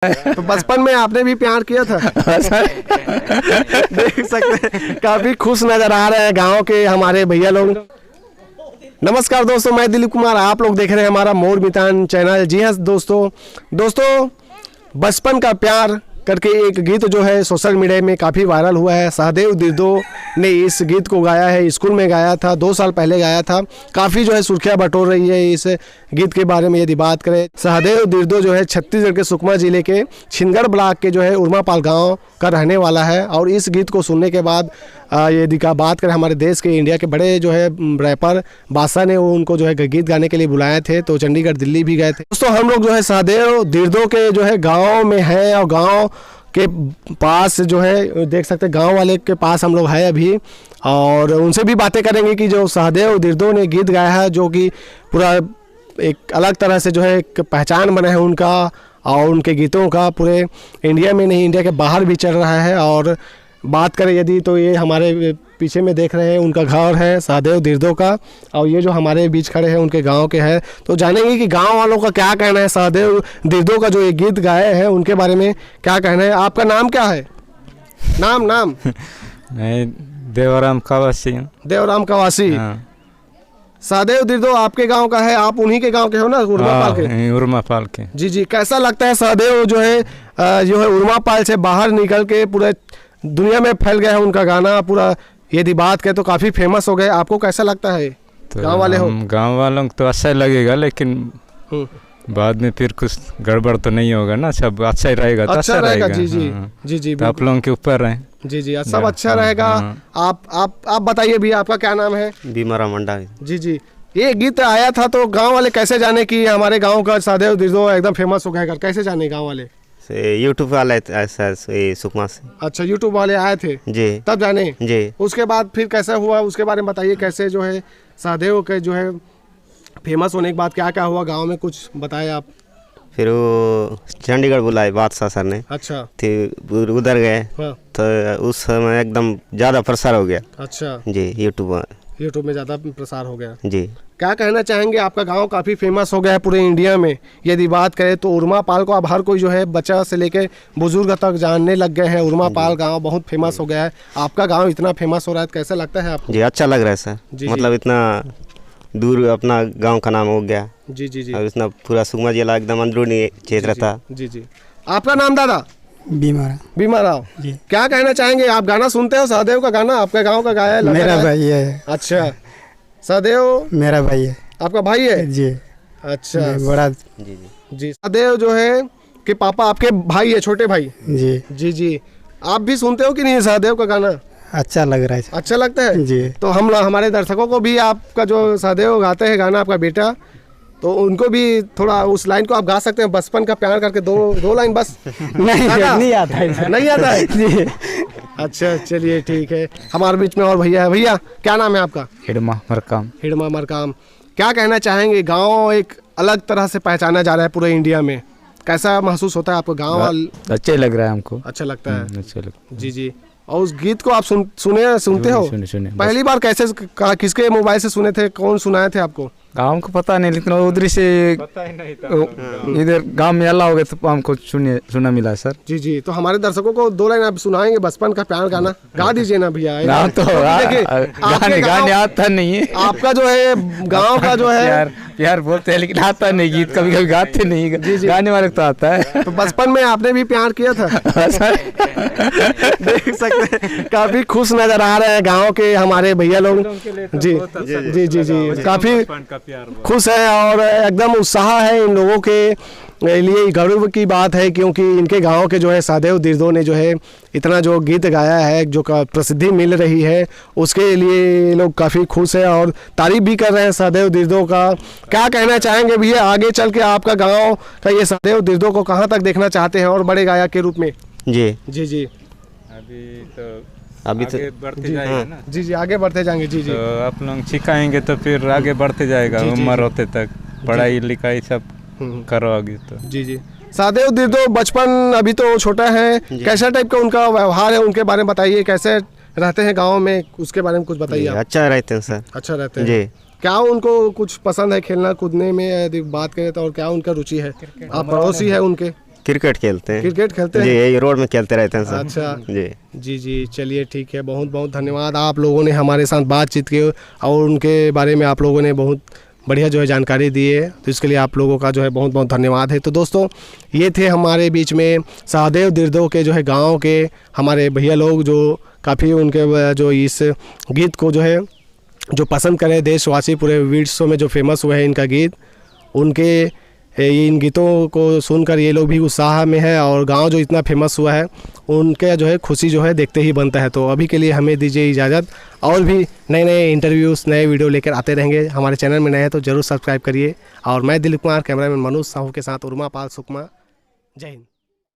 तो बचपन में आपने भी प्यार किया था। देख सकते हैं काफी खुश नजर आ रहे हैं गांव के हमारे भैया लोग। नमस्कार दोस्तों, मैं दिलीप कुमार, आप लोग देख रहे हैं हमारा मोर मितान चैनल। जी हाँ दोस्तों बचपन का प्यार करके एक गीत जो है सोशल मीडिया में काफ़ी वायरल हुआ है। सहदेव दिर्दो ने इस गीत को गाया है, स्कूल में गाया था, 2 साल पहले गाया था। काफ़ी जो है सुर्खियाँ बटोर रही है इस गीत के बारे में। यदि बात करें, सहदेव दिर्दो जो है छत्तीसगढ़ के सुकमा जिले के छिंदगढ़ ब्लॉक के जो है उर्मापाल गांव का रहने वाला है। और इस गीत को सुनने के बाद यदि का बात करें, हमारे देश के इंडिया के बड़े जो है रैपर बादशाह ने उनको जो है गीत गाने के लिए बुलाए थे, तो चंडीगढ़ दिल्ली भी गए थे। दोस्तों हम लोग जो है सहदेव दिर्दो के जो है गाँव में हैं और गाँव के पास जो है देख सकते हैं, गांव वाले के पास हम लोग हैं अभी, और उनसे भी बातें करेंगे कि जो सहदेव दिर्दो ने गीत गाया है, जो कि पूरा एक अलग तरह से जो है एक पहचान बना है उनका, और उनके गीतों का पूरे इंडिया में नहीं, इंडिया के बाहर भी चल रहा है। और बात करें यदि तो ये हमारे पीछे में देख रहे हैं उनका घर है सहदेव दिर्दो का, और ये जो हमारे बीच खड़े हैं उनके गांव के हैं। तो जानेंगे कि गांव वालों का क्या कहना है सहदेव दिर्दो का जो ये गीत गाए हैं उनके बारे में क्या कहना है। आपका नाम क्या है? नाम मैं देवराम कवासी हूँ। देवराम कवासी। सहदेव दिर्दो आपके गांव का है, आप उन्हीं के गांव के हो ना, उर्मापाल के? उर्मापाल के। जी। कैसा लगता है सहदेव जो है उर्मापाल से बाहर निकल के पूरे दुनिया में फैल गया है उनका गाना पूरा? यदि बात करें तो काफ़ी फेमस हो गए, आपको कैसा लगता है? तो गांव वाले हो? गांव वालों को तो अच्छा लगेगा, लेकिन बाद में फिर कुछ गड़बड़ तो नहीं होगा ना, सब अच्छा ही रहेगा। तो अच्छा रहेगा। जी। तो आप लोगों के ऊपर है। जी सब अच्छा रहेगा। आप बताइए भैया, आपका क्या नाम है? भीमाराम मंडा। जी। ये गीत आया था तो गांव वाले कैसे जाने कि हमारे गांव का सहदेव दिर्दो एकदम फेमस हो गया? कैसे जाने गांव वाले? यूट्यूब वाले ऐसा सुकमा से। अच्छा, यूट्यूब वाले आए थे जी, तब जाने जी। उसके बाद फिर कैसा हुआ, उसके बारे में बताइए। कैसे जो है सहदेव के जो है फेमस होने के बाद क्या क्या हुआ गांव में, कुछ बताए आप। फिर वो चंडीगढ़ बुलाए बादशाह सर ने। अच्छा। फिर उधर गए। हाँ। तो उस समय एकदम ज़्यादा प्रसार हो गया। अच्छा जी, यूट्यूब में ज़्यादा प्रसार हो गया। जी। क्या कहना चाहेंगे? आपका गांव काफ़ी फेमस हो गया है पूरे इंडिया में। यदि बात करें तो उर्मापाल को अब हर कोई जो है बच्चा से लेके बुजुर्ग तक जानने लग गए हैं। उर्मापाल गांव बहुत फेमस हो गया है। आपका गांव इतना फेमस हो रहा है, कैसा लगता है आपको? जी, अच्छा लग रहा है सर। मतलब इतना दूर अपना गाँव का नाम हो गया। जी। और इतना पूरा सुकमा जिला एकदम अंदरूनी क्षेत्र था। जी। आपका नाम दादा? बीमा राव। जी। क्या कहना चाहेंगे? आप गाना सुनते हो सहदेव का? गाना आपके गांव का गाया है? मेरा भाई है। अच्छा, सहदेव मेरा भाई है। आपका भाई है? जी। अच्छा, बड़ा। जी। सहदेव जो है कि पापा आपके भाई है, छोटे भाई? जी। आप भी सुनते हो कि नहीं सहदेव का गाना? अच्छा लग रहा है। अच्छा लगता है जी। तो हम हमारे दर्शकों को भी आपका जो सहदेव गाते हैं गाना, आपका बेटा, तो उनको भी थोड़ा उस लाइन को आप गा सकते हैं, बचपन का प्यार करके दो लाइन बस। नहीं आता है। नहीं आता है जी। अच्छा, चलिए ठीक है। हमारे बीच में और भैया है। भैया क्या नाम है आपका? हिडमा मरकाम। क्या कहना चाहेंगे? गांव एक अलग तरह से पहचाना जा रहा है पूरे इंडिया में, कैसा महसूस होता है आपको? गांव अच्छा लग रहा है हमको। अच्छा लगता है। अच्छा लगता है। जी। और उस गीत को आप सुनते हो? सुने। पहली बार कैसे, किसके मोबाइल से सुने थे? कौन सुनाए थे आपको? गाँव को पता नहीं, लेकिन उधर से इधर गांव में अल्लाह हो गया तो हमको सुना मिला सर। जी। तो हमारे दर्शकों को 2 लाइन आप सुनाएंगे बचपन का प्यार गाना? गा दीजिए ना भैया। तो गाने आता नहीं है। आपका जो है गांव का जो है प्यार बोलते हैं, लेकिन आता नहीं, गीत कभी गाते नहीं। गाने वाले तो आता है। तो बचपन में आपने भी प्यार किया था? देख सकते हैं काफी खुश नजर आ रहे हैं गांव के हमारे भैया लोग। जी। काफी खुश है और एकदम उत्साह है इन लोगों के लिए। गर्व की बात है क्योंकि इनके गांव के जो है सहदेव दिर्दो ने जो है इतना जो गीत गाया है, जो प्रसिद्धि मिल रही है, उसके लिए लोग काफ़ी खुश है और तारीफ भी कर रहे हैं सहदेव दिर्दो का। क्या कहना चाहेंगे भैया, आगे चल के आपका गांव का ये सहदेव दिर्दो को कहाँ तक देखना चाहते हैं और बड़े गायक के रूप में? जी। अभी तो बढ़ते जाएगा ना। जी, आगे बढ़ते जाएंगे। जी। तो आप लोग सिखाएंगे तो फिर आगे बढ़ते जाएगा। उम्र होते तक पढ़ाई लिखाई सब करोगे तो। जी। सहदेव दिर्दो बचपन अभी तो छोटा है, कैसा टाइप का उनका व्यवहार है, उनके बारे में बताइए। कैसे रहते हैं गांव में, उसके बारे में कुछ बताइए। अच्छा रहते हैं सर। अच्छा रहते हैं जी। क्या उनको कुछ पसंद है खेलना कूदने में, यदि बात करें तो? और क्या उनका रुचि है? आप पड़ोसी है उनके? क्रिकेट खेलते हैं। क्रिकेट खेलते जी, हैं? यही रोड में खेलते रहते हैं सब। अच्छा जी जी जी, चलिए ठीक है, बहुत बहुत धन्यवाद। आप लोगों ने हमारे साथ बातचीत की और उनके बारे में आप लोगों ने बहुत बढ़िया जो है जानकारी दी है, तो इसके लिए आप लोगों का जो है बहुत बहुत धन्यवाद है। तो दोस्तों, ये थे हमारे बीच में सहदेव दिरदो के जो है गांव के हमारे भैया लोग, जो काफ़ी उनके जो इस गीत को जो है जो पसंद करें, देशवासी पूरे विश्व में जो फेमस हुए हैं इनका गीत, उनके इन गीतों को सुनकर ये लोग भी उत्साह में है और गांव जो इतना फेमस हुआ है उनके जो है खुशी जो है देखते ही बनता है। तो अभी के लिए हमें दीजिए इजाज़त, और भी नए नए इंटरव्यूज़ नए वीडियो लेकर आते रहेंगे। हमारे चैनल में नए हैं तो ज़रूर सब्सक्राइब करिए। और मैं दिलीप कुमार, कैमरामैन मनोज साहू के साथ उर्मा पाल सुकमा। जय हिंद।